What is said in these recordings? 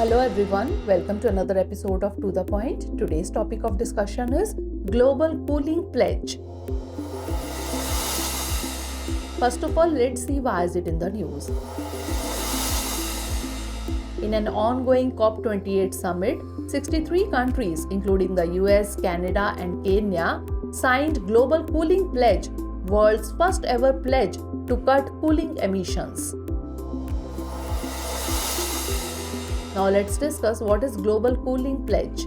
Hello everyone, welcome to another episode of To The Point. Today's topic of discussion is Global Cooling Pledge. First of all, let's see why is it in the news. In an ongoing COP28 summit, 63 countries including the US, Canada and Kenya signed Global Cooling Pledge, world's first ever pledge to cut cooling emissions. Now let's discuss what is Global Cooling Pledge.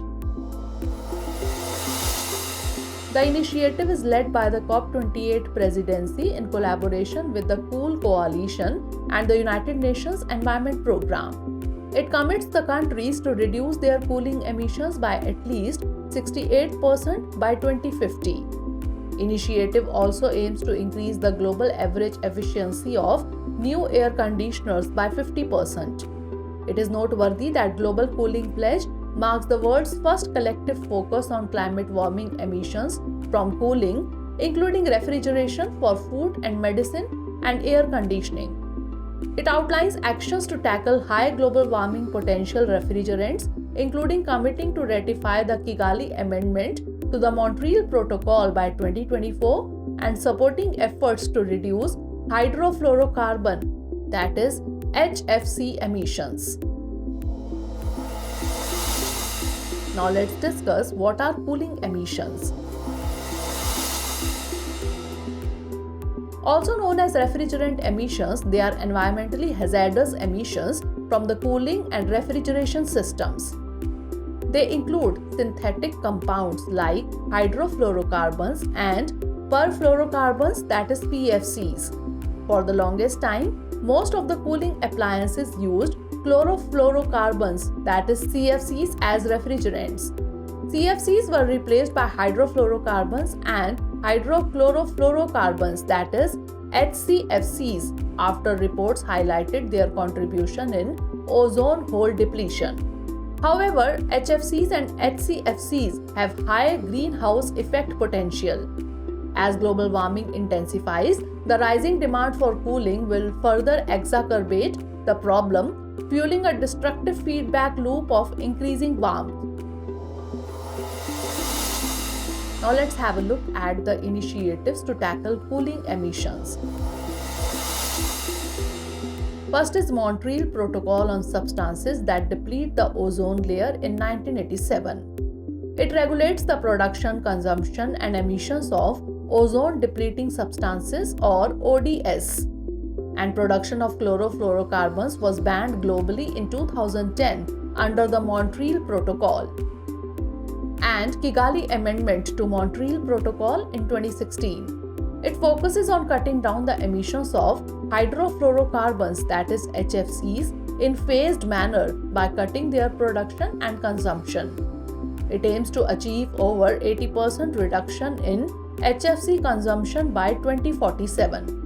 The initiative is led by the COP28 presidency in collaboration with the Cool Coalition and the United Nations Environment Programme. It commits the countries to reduce their cooling emissions by at least 68% by 2050. Initiative also aims to increase the global average efficiency of new air conditioners by 50%. It is noteworthy that Global Cooling Pledge marks the world's first collective focus on climate warming emissions from cooling, including refrigeration for food and medicine and air conditioning. It outlines actions to tackle high global warming potential refrigerants, including committing to ratify the Kigali Amendment to the Montreal Protocol by 2024 and supporting efforts to reduce hydrofluorocarbon, that is, HFC emissions. Now let's discuss what are cooling emissions. Also known as refrigerant emissions, they are environmentally hazardous emissions from the cooling and refrigeration systems. They include synthetic compounds like hydrofluorocarbons and perfluorocarbons, that is PFCs. For the longest time, most of the cooling appliances used chlorofluorocarbons, that is CFCs, as refrigerants. CFCs were replaced by hydrofluorocarbons and hydrochlorofluorocarbons, that is HCFCs, after reports highlighted their contribution in ozone hole depletion. However, HFCs and HCFCs have high greenhouse effect potential. As global warming intensifies, the rising demand for cooling will further exacerbate the problem, fueling a destructive feedback loop of increasing warmth. Now let's have a look at the initiatives to tackle cooling emissions. First is Montreal Protocol on substances that deplete the ozone layer in 1987. It regulates the production, consumption and emissions of ozone depleting substances or ODS, and production of chlorofluorocarbons was banned globally in 2010 under the Montreal Protocol and Kigali Amendment to Montreal Protocol in 2016. It focuses on cutting down the emissions of hydrofluorocarbons, that is HFCs, in phased manner by cutting their production and consumption. It aims to achieve over 80% reduction in HFC consumption by 2047.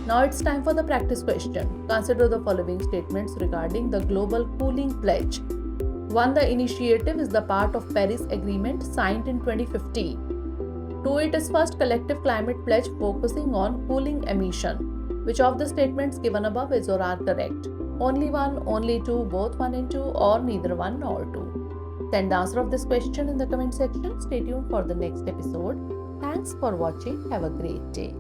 Now it's time for the practice question. Consider the following statements regarding the Global Cooling Pledge. 1. The initiative is the part of Paris Agreement signed in 2015. 2. It is first collective climate pledge focusing on cooling emission. Which of the statements given above is or are correct? Only one, only two, both one and two, or neither one nor two? Send the answer of this question in the comment section. Stay tuned for the next episode. Thanks for watching. Have a great day.